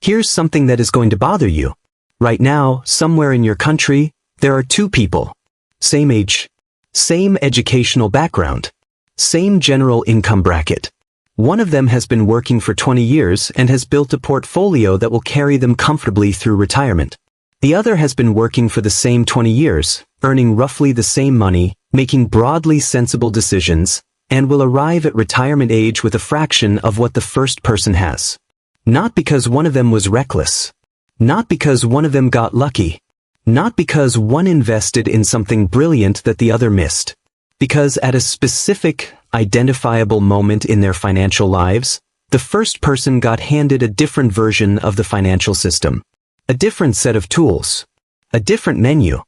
Here's something that is going to bother you. Right now, somewhere in your country, there are two people. Same age. Same educational background. Same general income bracket. One of them has been working for 20 years and has built a portfolio that will carry them comfortably through retirement. The other has been working for the same 20 years, earning roughly the same money, making broadly sensible decisions, and will arrive at retirement age with a fraction of what the first person has. Not because one of them was reckless. Not because one of them got lucky. Not because one invested in something brilliant that the other missed. Because at a specific, identifiable moment in their financial lives, the first person got handed a different version of the financial system. A different set of tools. A different menu.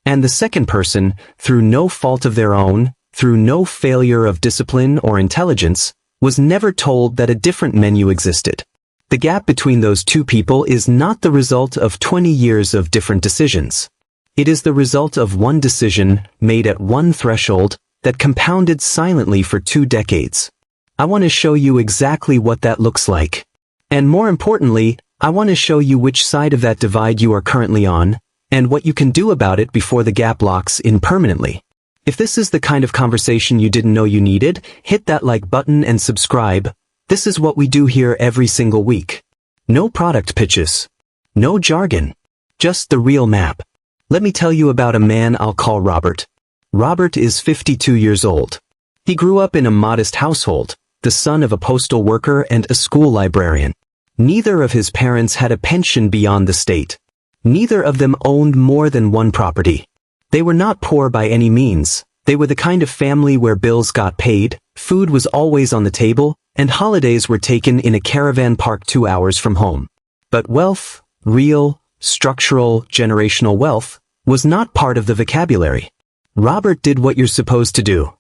And the second person, through no fault of their own, through no failure of discipline or intelligence, was never told that a different menu existed. The gap between those two people is not the result of 20 years of different decisions. It is the result of one decision made at one threshold that compounded silently for 2 decades. I want to show you exactly what that looks like. And more importantly, I want to show you which side of that divide you are currently on, and what you can do about it before the gap locks in permanently. If this is the kind of conversation you didn't know you needed, hit that like button and subscribe. This is what we do here every single week. No product pitches. No jargon. Just the real map. Let me tell you about a man I'll call Robert. Robert is 52 years old. He grew up in a modest household, the son of a postal worker and a school librarian. Neither of his parents had a pension beyond the state. Neither of them owned more than one property. They were not poor by any means. They were the kind of family where bills got paid, food was always on the table, and holidays were taken in a caravan park 2 hours from home. But wealth, real, structural, generational wealth, was not part of the vocabulary. Robert did what you're supposed to do.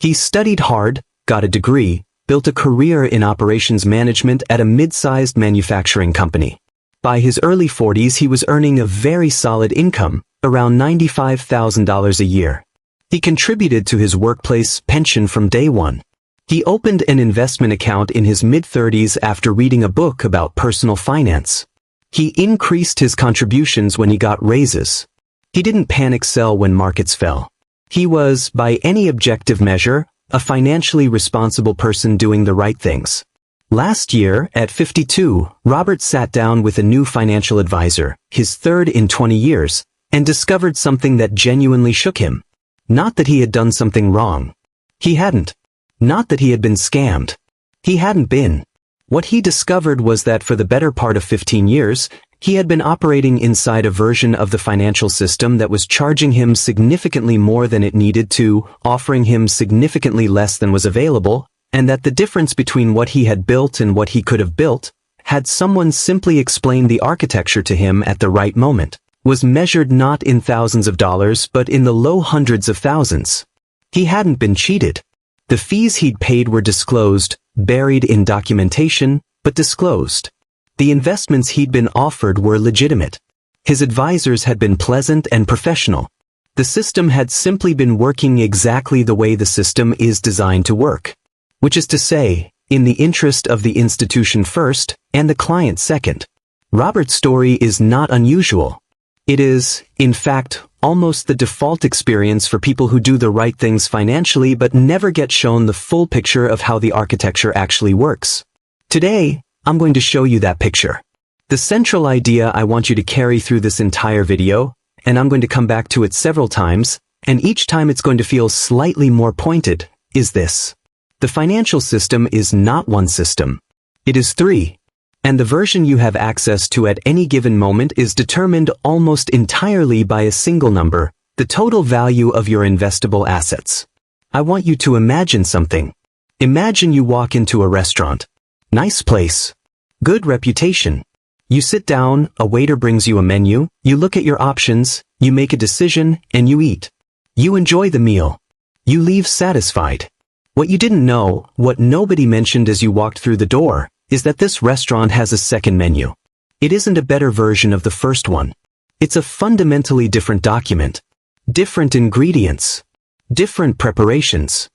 He studied hard, got a degree, built a career in operations management at a mid-sized manufacturing company. By his early 40s, he was earning a very solid income, around $95,000 a year. He contributed to his workplace pension from day one. He opened an investment account in his mid-30s after reading a book about personal finance. He increased his contributions when he got raises. He didn't panic sell when markets fell. He was, by any objective measure, a financially responsible person doing the right things. Last year, at 52, Robert sat down with a new financial advisor, his third in 20 years, and discovered something that genuinely shook him. Not that he had done something wrong. He hadn't. Not that he had been scammed. He hadn't been. What he discovered was that for the better part of 15 years, he had been operating inside a version of the financial system that was charging him significantly more than it needed to, offering him significantly less than was available, and that the difference between what he had built and what he could have built, had someone simply explained the architecture to him at the right moment, was measured not in thousands of dollars but in the low hundreds of thousands. He hadn't been cheated. The fees he'd paid were disclosed, buried in documentation, but disclosed. The investments he'd been offered were legitimate. His advisors had been pleasant and professional. The system had simply been working exactly the way the system is designed to work. Which is to say, in the interest of the institution first, and the client second. Robert's story is not unusual. It is, in fact, almost the default experience for people who do the right things financially but never get shown the full picture of how the architecture actually works. Today, I'm going to show you that picture. The central idea I want you to carry through this entire video, and I'm going to come back to it several times, and each time it's going to feel slightly more pointed, is this. The financial system is not one system. It is 3. And the version you have access to at any given moment is determined almost entirely by a single number, the total value of your investable assets. I want you to imagine something. Imagine you walk into a restaurant. Nice place. Good reputation. You sit down, a waiter brings you a menu, you look at your options, you make a decision, and you eat. You enjoy the meal. You leave satisfied. What you didn't know, what nobody mentioned as you walked through the door, is that this restaurant has a second menu. It isn't a better version of the first one. It's a fundamentally different document. Different ingredients. Different preparations.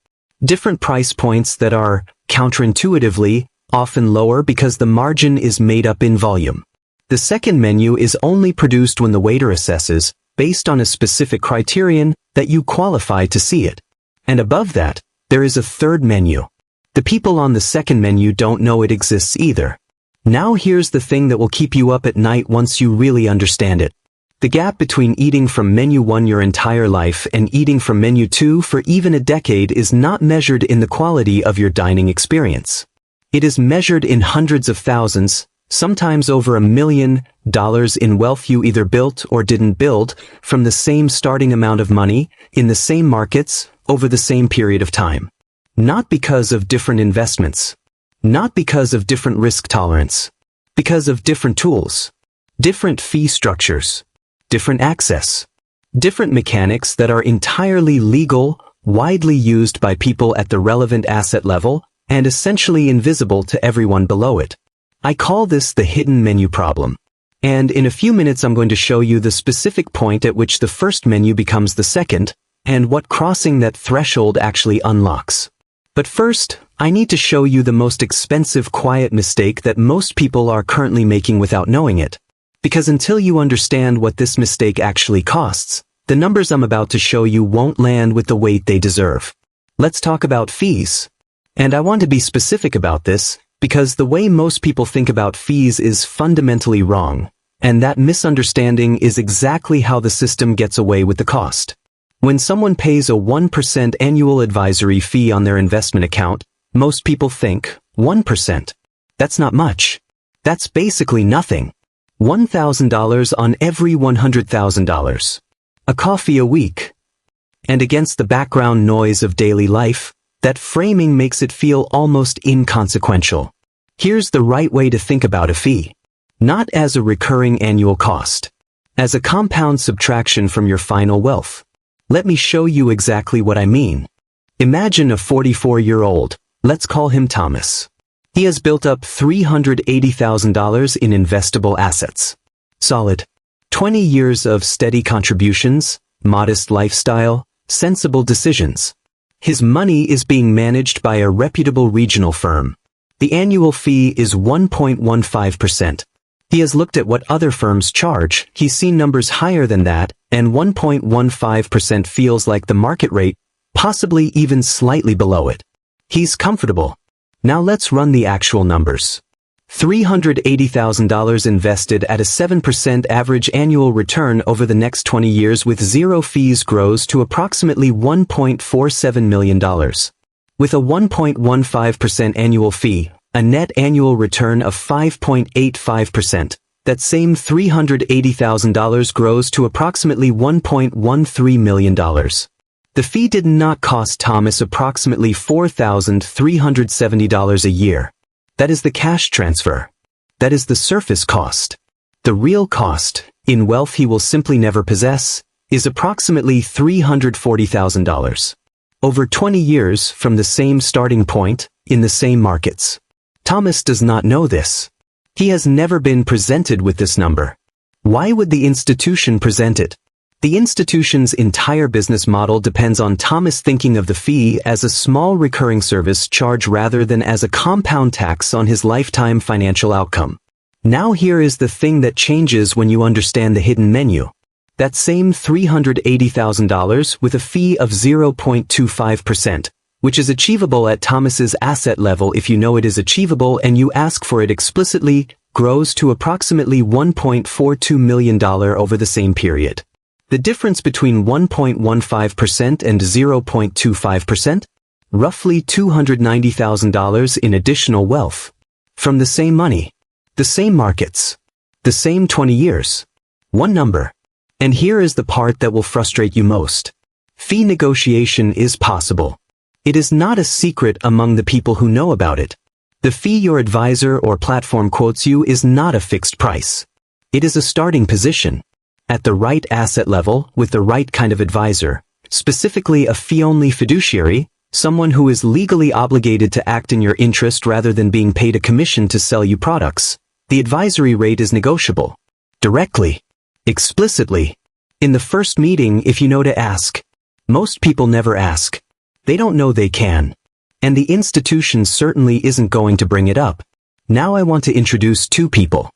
Different price points that are, counterintuitively, often lower because the margin is made up in volume. The second menu is only produced when the waiter assesses, based on a specific criterion, that you qualify to see it. And above that, there is a third menu. The people on the second menu don't know it exists either. Now here's the thing that will keep you up at night once you really understand it. The gap between eating from menu 1 your entire life and eating from menu 2 for even a decade is not measured in the quality of your dining experience. It is measured in hundreds of thousands, sometimes over $1 million in wealth you either built or didn't build, from the same starting amount of money, in the same markets, over the same period of time. Not because of different investments. Not because of different risk tolerance. Because of different tools. Different fee structures. Different access. Different mechanics that are entirely legal, widely used by people at the relevant asset level, and essentially invisible to everyone below it. I call this the hidden menu problem. And in a few minutes I'm going to show you the specific point at which the first menu becomes the second, and what crossing that threshold actually unlocks. But first, I need to show you the most expensive quiet mistake that most people are currently making without knowing it. Because until you understand what this mistake actually costs, the numbers I'm about to show you won't land with the weight they deserve. Let's talk about fees. And I want to be specific about this, because the way most people think about fees is fundamentally wrong, and that misunderstanding is exactly how the system gets away with the cost. When someone pays a 1% annual advisory fee on their investment account, most people think, 1%. That's not much. That's basically nothing. $1,000 on every $100,000. A coffee a week. And against the background noise of daily life, that framing makes it feel almost inconsequential. Here's the right way to think about a fee. Not as a recurring annual cost. As a compound subtraction from your final wealth. Let me show you exactly what I mean. Imagine a 44-year-old, let's call him Thomas. He has built up $380,000 in investable assets. Solid. 20 years of steady contributions, modest lifestyle, sensible decisions. His money is being managed by a reputable regional firm. The annual fee is 1.15%. He has looked at what other firms charge, he's seen numbers higher than that, and 1.15% feels like the market rate, possibly even slightly below it. He's comfortable. Now let's run the actual numbers. $380,000 invested at a 7% average annual return over the next 20 years with zero fees grows to approximately $1.47 million. With a 1.15% annual fee, a net annual return of 5.85%, that same $380,000 grows to approximately $1.13 million. The fee did not cost Thomas approximately $4,370 a year. That is the cash transfer. That is the surface cost. The real cost, in wealth he will simply never possess, is approximately $340,000. Over 20 years from the same starting point, in the same markets. Thomas does not know this. He has never been presented with this number. Why would the institution present it? The institution's entire business model depends on Thomas thinking of the fee as a small recurring service charge rather than as a compound tax on his lifetime financial outcome. Now here is the thing that changes when you understand the hidden menu. That same $380,000 with a fee of 0.25%, which is achievable at Thomas's asset level if you know it is achievable and you ask for it explicitly, grows to approximately $1.42 million over the same period. The difference between 1.15% and 0.25%? Roughly $290,000 in additional wealth. From the same money. The same markets. The same 20 years. One number. And here is the part that will frustrate you most. Fee negotiation is possible. It is not a secret among the people who know about it. The fee your advisor or platform quotes you is not a fixed price. It is a starting position. At the right asset level, with the right kind of advisor, specifically a fee-only fiduciary, someone who is legally obligated to act in your interest rather than being paid a commission to sell you products, the advisory rate is negotiable. Directly. Explicitly. In the first meeting if you know to ask. Most people never ask. They don't know they can. And the institution certainly isn't going to bring it up. Now I want to introduce two people.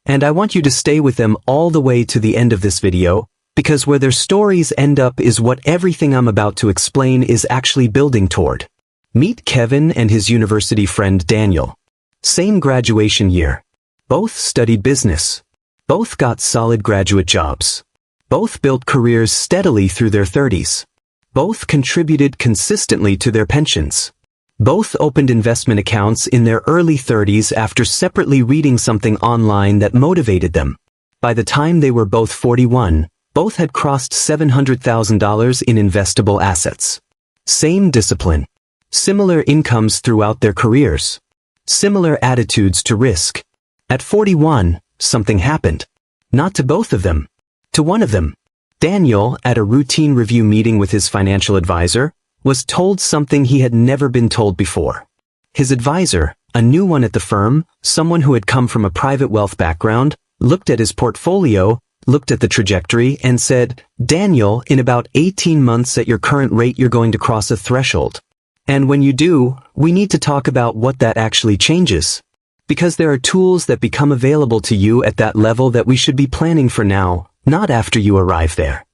And I want you to stay with them all the way to the end of this video, because where their stories end up is what everything I'm about to explain is actually building toward. Meet Kevin and his university friend Daniel. Same graduation year. Both studied business. Both got solid graduate jobs. Both built careers steadily through their 30s. Both contributed consistently to their pensions. Both opened investment accounts in their early 30s after separately reading something online that motivated them. By the time they were both 41, both had crossed $700,000 in investable assets. Same discipline. Similar incomes throughout their careers. Similar attitudes to risk. At 41, something happened. Not to both of them. To one of them. Daniel, at a routine review meeting with his financial advisor, was told something he had never been told before. His advisor, a new one at the firm, someone who had come from a private wealth background, looked at his portfolio, looked at the trajectory, and said, "Daniel, in about 18 months at your current rate you're going to cross a threshold. And when you do, we need to talk about what that actually changes. Because there are tools that become available to you at that level that we should be planning for now, not after you arrive there."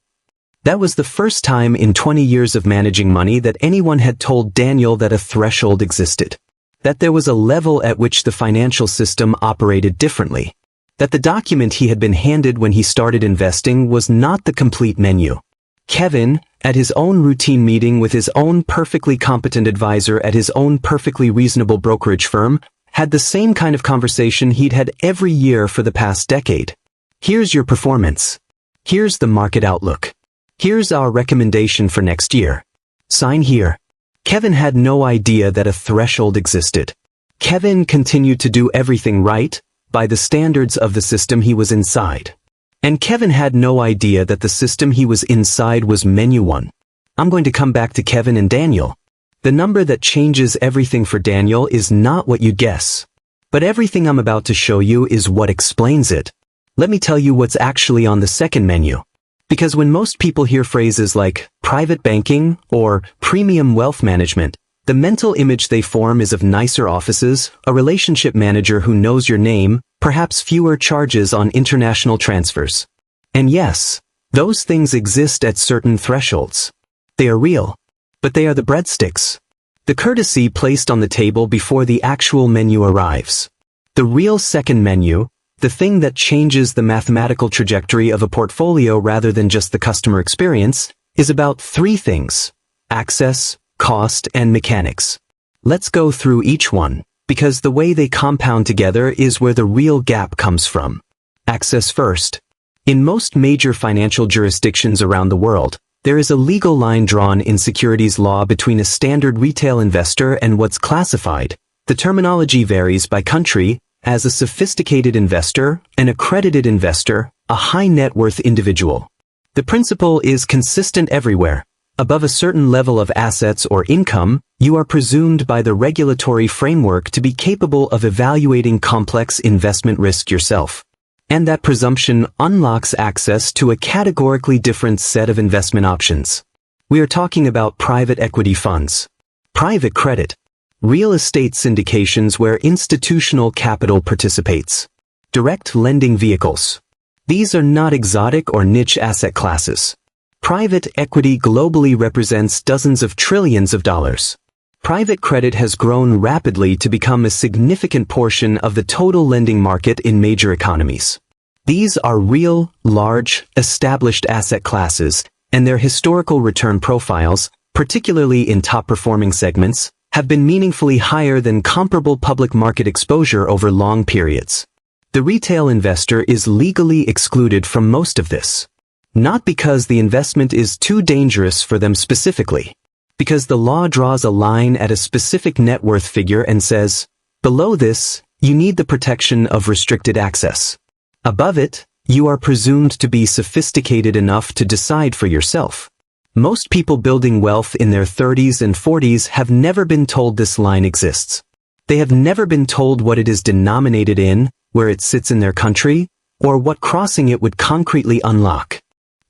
That was the first time in 20 years of managing money that anyone had told Daniel that a threshold existed. That there was a level at which the financial system operated differently. That the document he had been handed when he started investing was not the complete menu. Kevin, at his own routine meeting with his own perfectly competent advisor at his own perfectly reasonable brokerage firm, had the same kind of conversation he'd had every year for the past decade. Here's your performance. Here's the market outlook. Here's our recommendation for next year. Sign here. Kevin had no idea that a threshold existed. Kevin continued to do everything right, by the standards of the system he was inside. And Kevin had no idea that the system he was inside was menu 1. I'm going to come back to Kevin and Daniel. The number that changes everything for Daniel is not what you'd guess. But everything I'm about to show you is what explains it. Let me tell you what's actually on the second menu. Because when most people hear phrases like private banking or premium wealth management, the mental image they form is of nicer offices, a relationship manager who knows your name, perhaps fewer charges on international transfers. And yes, those things exist at certain thresholds. They are real, but they are the breadsticks. The courtesy placed on the table before the actual menu arrives. The real second menu, the thing that changes the mathematical trajectory of a portfolio rather than just the customer experience, is about 3 things: access, cost, and mechanics. Let's go through each one, because the way they compound together is where the real gap comes from. Access first. In most major financial jurisdictions around the world, there is a legal line drawn in securities law between a standard retail investor and what's classified. The terminology varies by country, as a sophisticated investor, an accredited investor, a high net worth individual. The principle is consistent everywhere. Above a certain level of assets or income, you are presumed by the regulatory framework to be capable of evaluating complex investment risk yourself. And that presumption unlocks access to a categorically different set of investment options. We are talking about private equity funds, private credit, real estate syndications where institutional capital participates, direct lending vehicles. These are not exotic or niche asset classes. Private equity globally represents dozens of trillions of dollars. Private credit has grown rapidly to become a significant portion of the total lending market in major economies. These are real, large, established asset classes, and their historical return profiles, particularly in top-performing segments, have been meaningfully higher than comparable public market exposure over long periods. The retail investor is legally excluded from most of this. Not because the investment is too dangerous for them specifically, because the law draws a line at a specific net worth figure and says, below this, you need the protection of restricted access. Above it, you are presumed to be sophisticated enough to decide for yourself. Most people building wealth in their 30s and 40s have never been told this line exists. They have never been told what it is denominated in, where it sits in their country, or what crossing it would concretely unlock.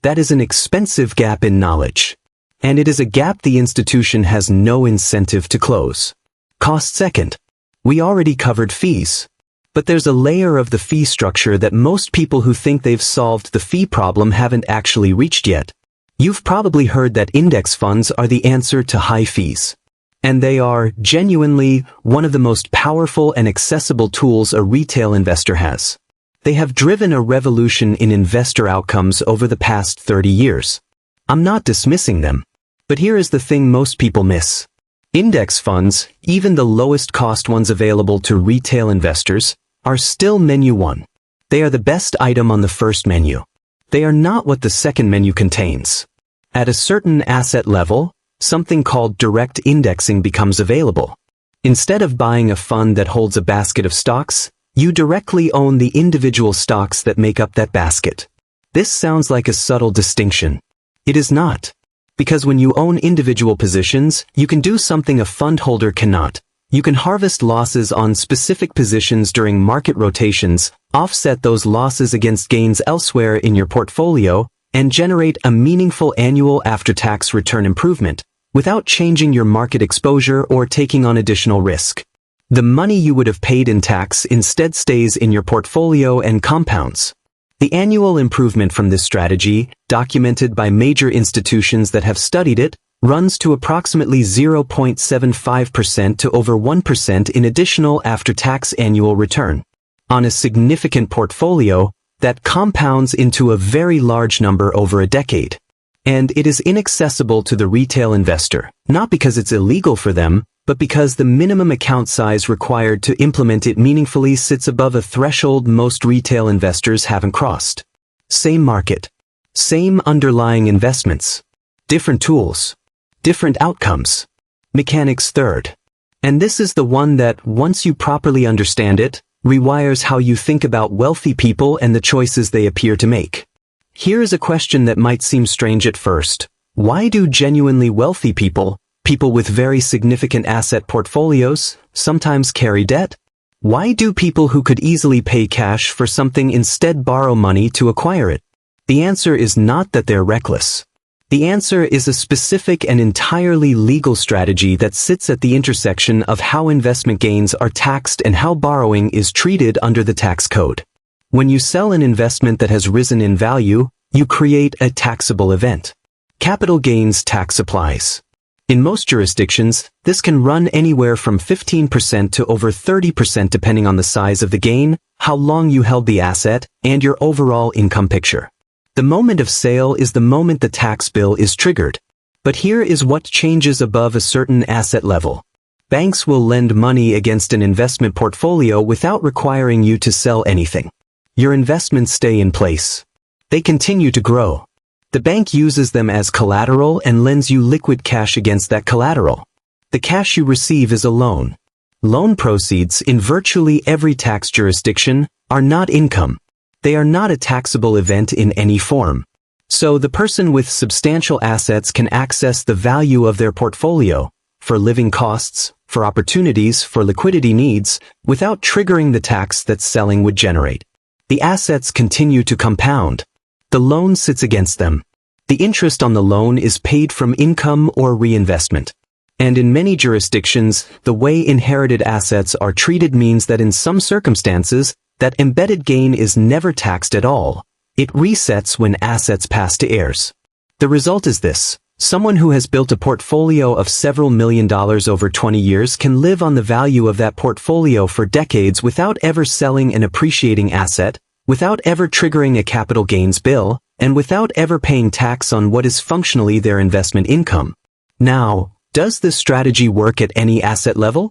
That is an expensive gap in knowledge. And it is a gap the institution has no incentive to close. Cost second. We already covered fees. But there's a layer of the fee structure that most people who think they've solved the fee problem haven't actually reached yet. You've probably heard that index funds are the answer to high fees. And they are, genuinely, one of the most powerful and accessible tools a retail investor has. They have driven a revolution in investor outcomes over the past 30 years. I'm not dismissing them. But here is the thing most people miss. Index funds, even the lowest cost ones available to retail investors, are still menu 1. They are the best item on the first menu. They are not what the second menu contains. At a certain asset level, something called direct indexing becomes available. Instead of buying a fund that holds a basket of stocks, you directly own the individual stocks that make up that basket. This sounds like a subtle distinction. It is not. Because when you own individual positions, you can do something a fund holder cannot. You can harvest losses on specific positions during market rotations, offset those losses against gains elsewhere in your portfolio, and generate a meaningful annual after-tax return improvement, without changing your market exposure or taking on additional risk. The money you would have paid in tax instead stays in your portfolio and compounds. The annual improvement from this strategy, documented by major institutions that have studied it, runs to approximately 0.75% to over 1% in additional after-tax annual return. On a significant portfolio, that compounds into a very large number over a decade. And it is inaccessible to the retail investor, not because it's illegal for them, but because the minimum account size required to implement it meaningfully sits above a threshold most retail investors haven't crossed. Same market. Same underlying investments. Different tools. Different outcomes. Mechanics third. And this is the one that, once you properly understand it, rewires how you think about wealthy people and the choices they appear to make. Here is a question that might seem strange at first. Why do genuinely wealthy people with very significant asset portfolios, sometimes carry debt? Why do people who could easily pay cash for something instead borrow money to acquire it? The answer is not that they're reckless. The answer is a specific and entirely legal strategy that sits at the intersection of how investment gains are taxed and how borrowing is treated under the tax code. When you sell an investment that has risen in value, you create a taxable event. Capital gains tax applies. In most jurisdictions, this can run anywhere from 15% to over 30% depending on the size of the gain, how long you held the asset, and your overall income picture. The moment of sale is the moment the tax bill is triggered. But here is what changes above a certain asset level. Banks will lend money against an investment portfolio without requiring you to sell anything. Your investments stay in place. They continue to grow. The bank uses them as collateral and lends you liquid cash against that collateral. The cash you receive is a loan. Loan proceeds, in virtually every tax jurisdiction, are not income. They are not a taxable event in any form. So the person with substantial assets can access the value of their portfolio, for living costs, for opportunities, for liquidity needs, without triggering the tax that selling would generate. The assets continue to compound. The loan sits against them. The interest on the loan is paid from income or reinvestment. And in many jurisdictions, the way inherited assets are treated means that in some circumstances, that embedded gain is never taxed at all. It resets when assets pass to heirs. The result is this. Someone who has built a portfolio of several $1 million over 20 years can live on the value of that portfolio for decades without ever selling an appreciating asset, without ever triggering a capital gains bill, and without ever paying tax on what is functionally their investment income. Now, does this strategy work at any asset level?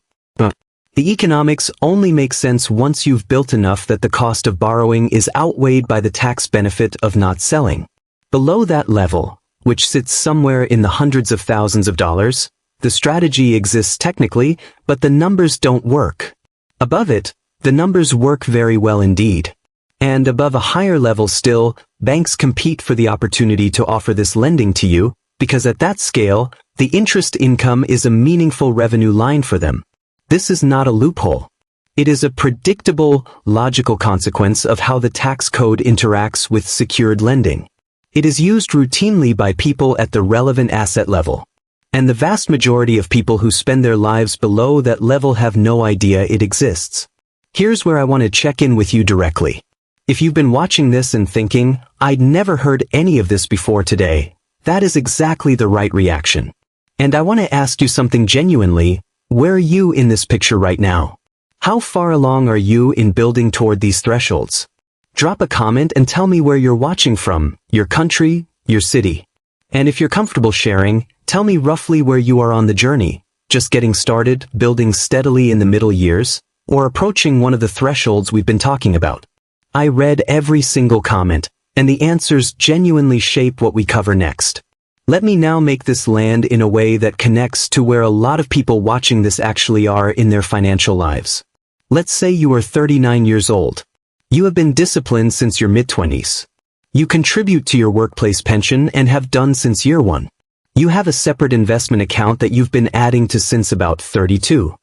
The economics only make sense once you've built enough that the cost of borrowing is outweighed by the tax benefit of not selling. Below that level, which sits somewhere in the hundreds of thousands of dollars, the strategy exists technically, but the numbers don't work. Above it, the numbers work very well indeed. And above a higher level still, banks compete for the opportunity to offer this lending to you, because at that scale, the interest income is a meaningful revenue line for them. This is not a loophole. It is a predictable, logical consequence of how the tax code interacts with secured lending. It is used routinely by people at the relevant asset level. And the vast majority of people who spend their lives below that level have no idea it exists. Here's where I want to check in with you directly. If you've been watching this and thinking, "I'd never heard any of this before today," that is exactly the right reaction. And I want to ask you something genuinely. Where are you in this picture right now? How far along are you in building toward these thresholds? Drop a comment and tell me where you're watching from, your country, your city. And if you're comfortable sharing, tell me roughly where you are on the journey, just getting started, building steadily in the middle years, or approaching one of the thresholds we've been talking about. I read every single comment, and the answers genuinely shape what we cover next. Let me now make this land in a way that connects to where a lot of people watching this actually are in their financial lives. Let's say you are 39 years old. You have been disciplined since your mid-20s. You contribute to your workplace pension and have done since year one. You have a separate investment account that you've been adding to since about 32.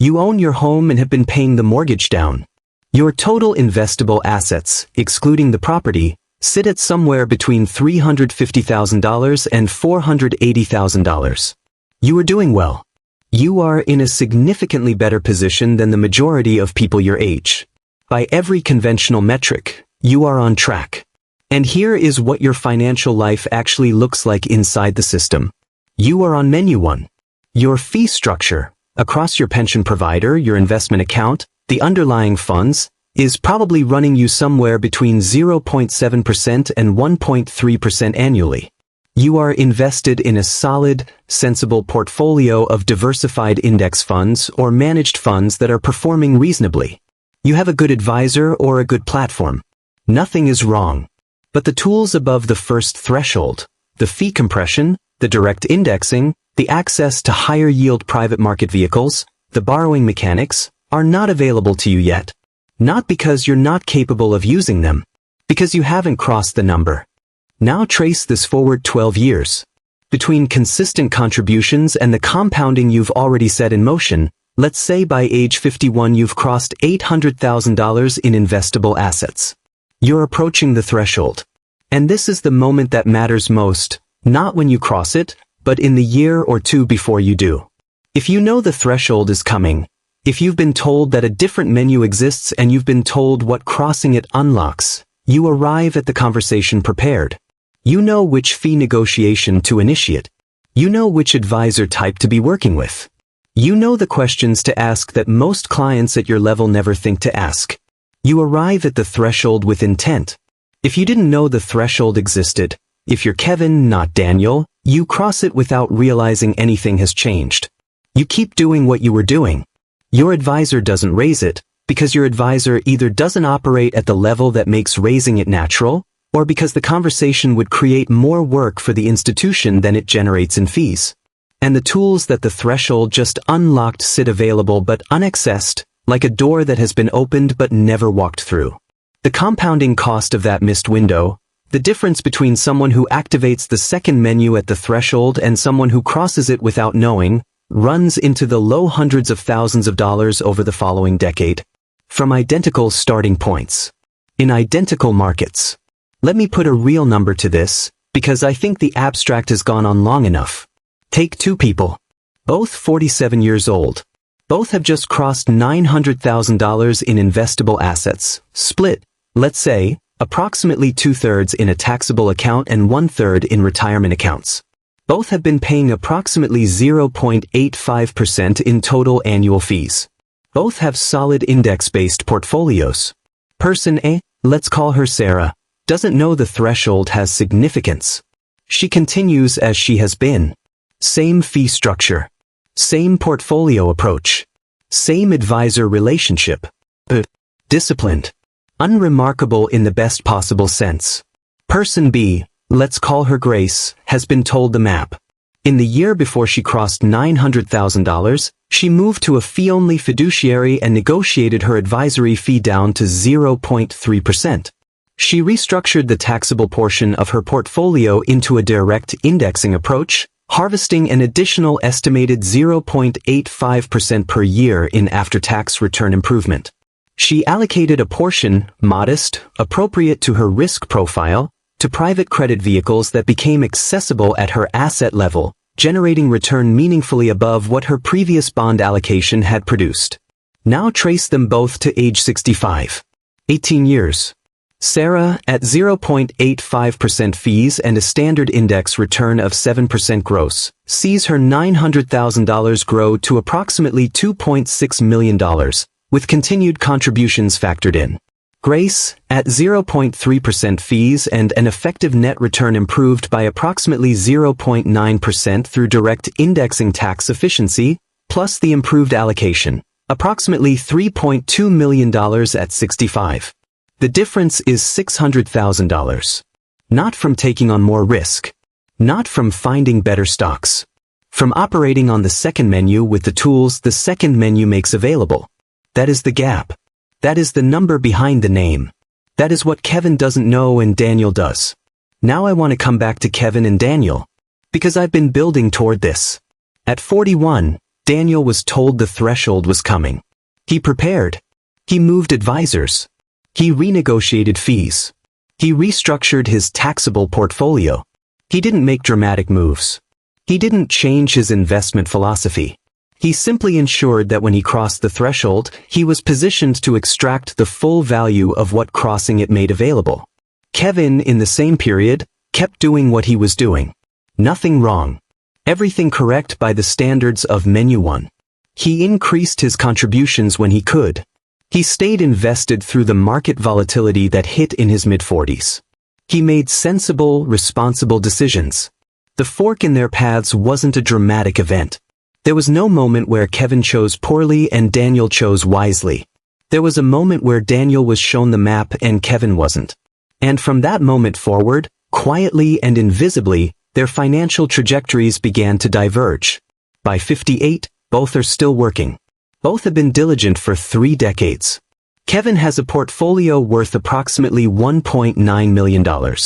You own your home and have been paying the mortgage down. Your total investable assets, excluding the property, sit at somewhere between $350,000 and $480,000. You are doing well. You are in a significantly better position than the majority of people your age. By every conventional metric, you are on track. And here is what your financial life actually looks like inside the system. You are on menu 1. Your fee structure, across your pension provider, your investment account, the underlying funds, is probably running you somewhere between 0.7% and 1.3% annually. You are invested in a solid, sensible portfolio of diversified index funds or managed funds that are performing reasonably. You have a good advisor or a good platform. Nothing is wrong. But the tools above the first threshold, the fee compression, the direct indexing, the access to higher yield private market vehicles, the borrowing mechanics, are not available to you yet. Not because you're not capable of using them, because you haven't crossed the number. Now trace this forward 12 years. Between consistent contributions and the compounding you've already set in motion, let's say by age 51 you've crossed $800,000 in investable assets. You're approaching the threshold. And this is the moment that matters most, not when you cross it, but in the year or two before you do. If you know the threshold is coming, if you've been told that a different menu exists and you've been told what crossing it unlocks, you arrive at the conversation prepared. You know which fee negotiation to initiate. You know which advisor type to be working with. You know the questions to ask that most clients at your level never think to ask. You arrive at the threshold with intent. If you didn't know the threshold existed, if you're Kevin, not Daniel, you cross it without realizing anything has changed. You keep doing what you were doing. Your advisor doesn't raise it, because your advisor either doesn't operate at the level that makes raising it natural, or because the conversation would create more work for the institution than it generates in fees. And the tools that the threshold just unlocked sit available but unaccessed, like a door that has been opened but never walked through. The compounding cost of that missed window, the difference between someone who activates the second menu at the threshold and someone who crosses it without knowing, runs into the low hundreds of thousands of dollars over the following decade. From identical starting points. In identical markets. Let me put a real number to this, because I think the abstract has gone on long enough. Take two people. Both 47 years old. Both have just crossed $900,000 in investable assets, split, let's say, approximately 2/3 in a taxable account and 1/3 in retirement accounts. Both have been paying approximately 0.85% in total annual fees. Both have solid index-based portfolios. Person A, let's call her Sarah, doesn't know the threshold has significance. She continues as she has been. Same fee structure. Same portfolio approach. Same advisor relationship. But disciplined. Unremarkable in the best possible sense. Person B, let's call her Grace, has been told the map. In the year before she crossed $900,000, she moved to a fee-only fiduciary and negotiated her advisory fee down to 0.3%. She restructured the taxable portion of her portfolio into a direct indexing approach, harvesting an additional estimated 0.85% per year in after-tax return improvement. She allocated a portion, modest, appropriate to her risk profile, to private credit vehicles that became accessible at her asset level, generating return meaningfully above what her previous bond allocation had produced. Now trace them both to age 65. 18 years. Sarah, at 0.85% fees and a standard index return of 7% gross, sees her $900,000 grow to approximately $2.6 million, with continued contributions factored in. Grace, at 0.3% fees and an effective net return improved by approximately 0.9% through direct indexing tax efficiency, plus the improved allocation, approximately $3.2 million at 65. The difference is $600,000. Not from taking on more risk. Not from finding better stocks. From operating on the second menu with the tools the second menu makes available. That is the gap. That is the number behind the name. That is what Kevin doesn't know and Daniel does. Now I want to come back to Kevin and Daniel. Because I've been building toward this. At 41, Daniel was told the threshold was coming. He prepared. He moved advisors. He renegotiated fees. He restructured his taxable portfolio. He didn't make dramatic moves. He didn't change his investment philosophy. He simply ensured that when he crossed the threshold, he was positioned to extract the full value of what crossing it made available. Kevin, in the same period, kept doing what he was doing. Nothing wrong. Everything correct by the standards of Menu 1. He increased his contributions when he could. He stayed invested through the market volatility that hit in his mid-40s. He made sensible, responsible decisions. The fork in their paths wasn't a dramatic event. There was no moment where Kevin chose poorly and Daniel chose wisely. There was a moment where Daniel was shown the map and Kevin wasn't. And from that moment forward, quietly and invisibly, their financial trajectories began to diverge. By 58, both are still working. Both have been diligent for 3 decades. Kevin has a portfolio worth approximately $1.9 million.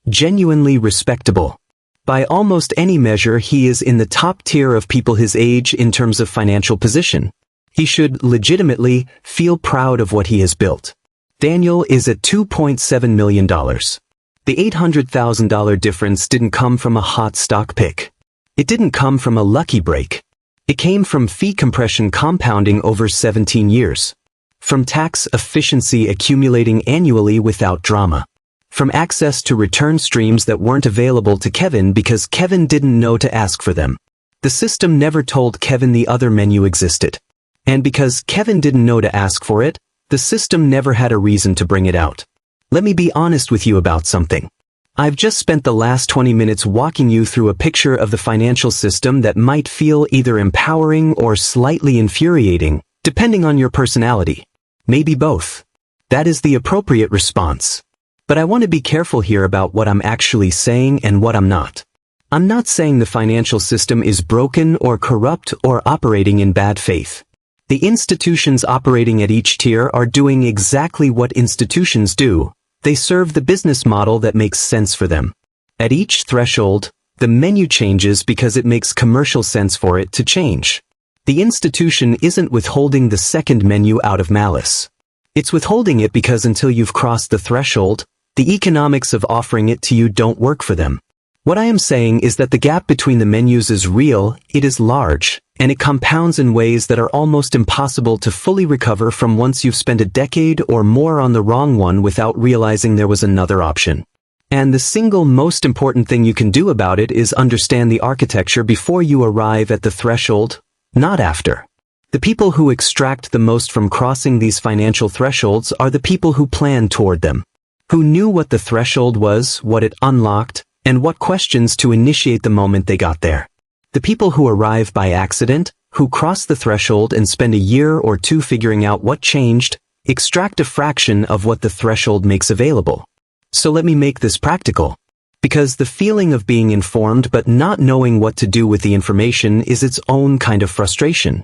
Genuinely respectable. By almost any measure, he is in the top tier of people his age in terms of financial position. He should legitimately feel proud of what he has built. Daniel is at $2.7 million. The $800,000 difference didn't come from a hot stock pick. It didn't come from a lucky break. It came from fee compression compounding over 17 years. From tax efficiency accumulating annually without drama. From access to return streams that weren't available to Kevin because Kevin didn't know to ask for them. The system never told Kevin the other menu existed. And because Kevin didn't know to ask for it, the system never had a reason to bring it out. Let me be honest with you about something. I've just spent the last 20 minutes walking you through a picture of the financial system that might feel either empowering or slightly infuriating, depending on your personality. Maybe both. That is the appropriate response. But I want to be careful here about what I'm actually saying and what I'm not. I'm not saying the financial system is broken or corrupt or operating in bad faith. The institutions operating at each tier are doing exactly what institutions do. They serve the business model that makes sense for them. At each threshold, the menu changes because it makes commercial sense for it to change. The institution isn't withholding the second menu out of malice. It's withholding it because until you've crossed the threshold, the economics of offering it to you don't work for them. What I am saying is that the gap between the menus is real, it is large, and it compounds in ways that are almost impossible to fully recover from once you've spent a decade or more on the wrong one without realizing there was another option. And the single most important thing you can do about it is understand the architecture before you arrive at the threshold, not after. The people who extract the most from crossing these financial thresholds are the people who plan toward them, who knew what the threshold was, what it unlocked, and what questions to initiate the moment they got there. The people who arrive by accident, who cross the threshold and spend a year or two figuring out what changed, extract a fraction of what the threshold makes available. So let me make this practical. Because the feeling of being informed but not knowing what to do with the information is its own kind of frustration.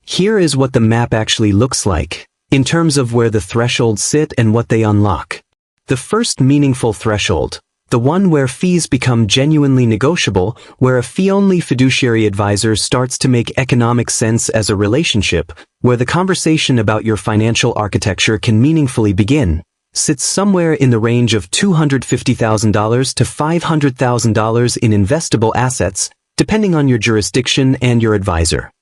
Here is what the map actually looks like, in terms of where the thresholds sit and what they unlock. The first meaningful threshold, the one where fees become genuinely negotiable, where a fee-only fiduciary advisor starts to make economic sense as a relationship, where the conversation about your financial architecture can meaningfully begin, sits somewhere in the range of $250,000 to $500,000 in investable assets, depending on your jurisdiction and your advisor.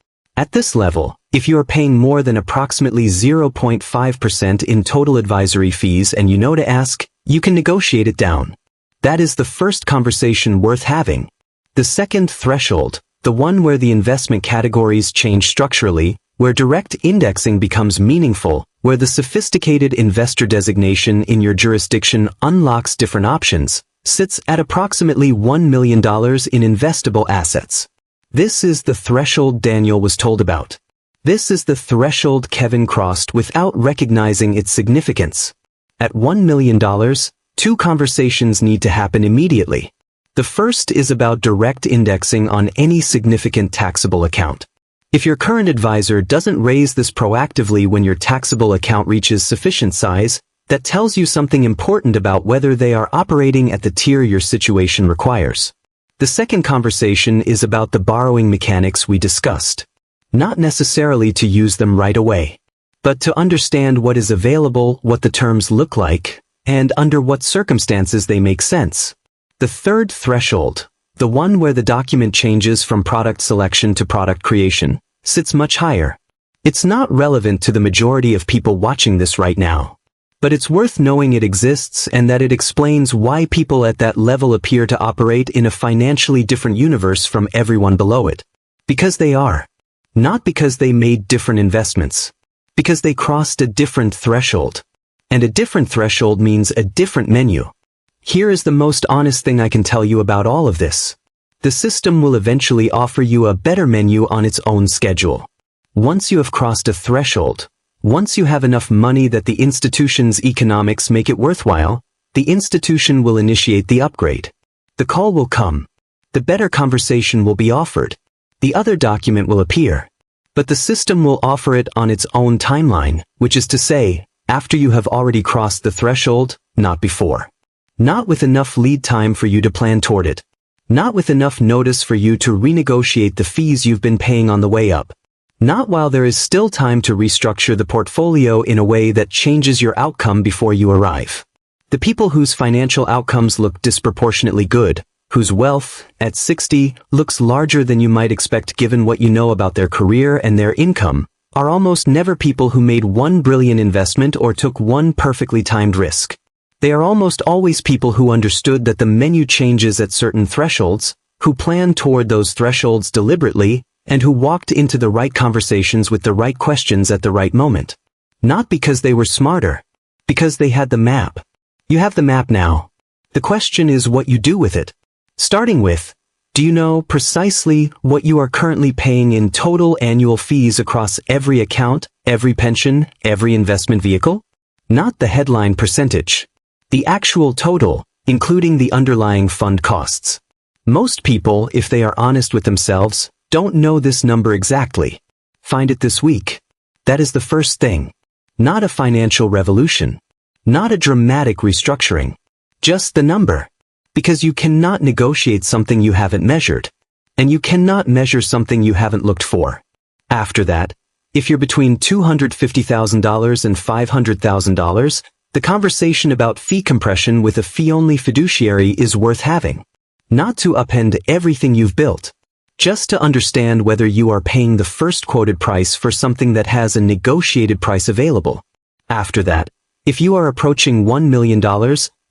At this level, if you are paying more than approximately 0.5% in total advisory fees and you know to ask, you can negotiate it down. That is the first conversation worth having. The second threshold, the one where the investment categories change structurally, where direct indexing becomes meaningful, where the sophisticated investor designation in your jurisdiction unlocks different options, sits at approximately $1 million in investable assets. This is the threshold Daniel was told about. This is the threshold Kevin crossed without recognizing its significance. At $1 million, two conversations need to happen immediately. The first is about direct indexing on any significant taxable account. If your current advisor doesn't raise this proactively when your taxable account reaches sufficient size, that tells you something important about whether they are operating at the tier your situation requires. The second conversation is about the borrowing mechanics we discussed. Not necessarily to use them right away, but to understand what is available, what the terms look like, and under what circumstances they make sense. The third threshold, the one where the document changes from product selection to product creation, sits much higher. It's not relevant to the majority of people watching this right now, but it's worth knowing it exists and that it explains why people at that level appear to operate in a financially different universe from everyone below it. Because they are. Not because they made different investments. Because they crossed a different threshold. And a different threshold means a different menu. Here is the most honest thing I can tell you about all of this. The system will eventually offer you a better menu on its own schedule. Once you have crossed a threshold, once you have enough money that the institution's economics make it worthwhile, the institution will initiate the upgrade. The call will come. The better conversation will be offered. The other document will appear. But the system will offer it on its own timeline, which is to say, after you have already crossed the threshold, not before. Not with enough lead time for you to plan toward it. Not with enough notice for you to renegotiate the fees you've been paying on the way up. Not while there is still time to restructure the portfolio in a way that changes your outcome before you arrive. The people whose financial outcomes look disproportionately good, whose wealth, at 60, looks larger than you might expect given what you know about their career and their income, are almost never people who made one brilliant investment or took one perfectly timed risk. They are almost always people who understood that the menu changes at certain thresholds, who planned toward those thresholds deliberately, and who walked into the right conversations with the right questions at the right moment. Not because they were smarter, because they had the map. You have the map now. The question is what you do with it. Starting with, do you know precisely what you are currently paying in total annual fees across every account, every pension, every investment vehicle? Not the headline percentage. The actual total, including the underlying fund costs. Most people, if they are honest with themselves, don't know this number exactly. Find it this week. That is the first thing. Not a financial revolution. Not a dramatic restructuring. Just the number. Because you cannot negotiate something you haven't measured. And you cannot measure something you haven't looked for. After that, if you're between $250,000 and $500,000, the conversation about fee compression with a fee-only fiduciary is worth having. Not to upend everything you've built. Just to understand whether you are paying the first quoted price for something that has a negotiated price available. After that, if you are approaching $1 million,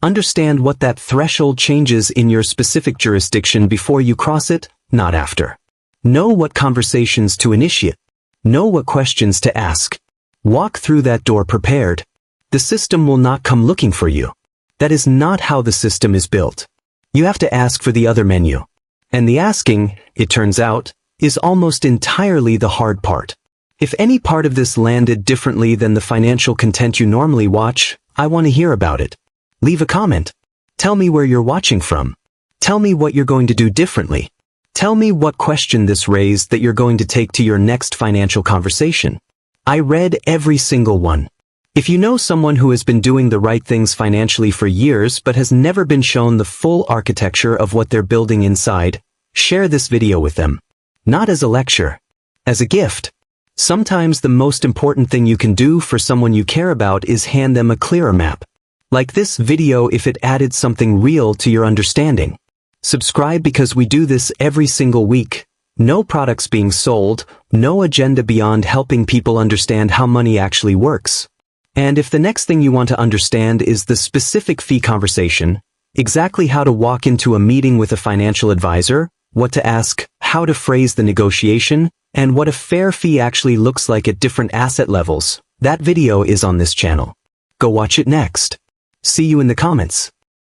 understand what that threshold changes in your specific jurisdiction before you cross it, not after. Know what conversations to initiate. Know what questions to ask. Walk through that door prepared. The system will not come looking for you. That is not how the system is built. You have to ask for the other menu. And the asking, it turns out, is almost entirely the hard part. If any part of this landed differently than the financial content you normally watch, I want to hear about it. Leave a comment. Tell me where you're watching from. Tell me what you're going to do differently. Tell me what question this raised that you're going to take to your next financial conversation. I read every single one. If you know someone who has been doing the right things financially for years but has never been shown the full architecture of what they're building inside, share this video with them. Not as a lecture. As a gift. Sometimes the most important thing you can do for someone you care about is hand them a clearer map. Like this video if it added something real to your understanding. Subscribe because we do this every single week. No products being sold, no agenda beyond helping people understand how money actually works. And if the next thing you want to understand is the specific fee conversation, exactly how to walk into a meeting with a financial advisor, what to ask, how to phrase the negotiation, and what a fair fee actually looks like at different asset levels, that video is on this channel. Go watch it next. See you in the comments.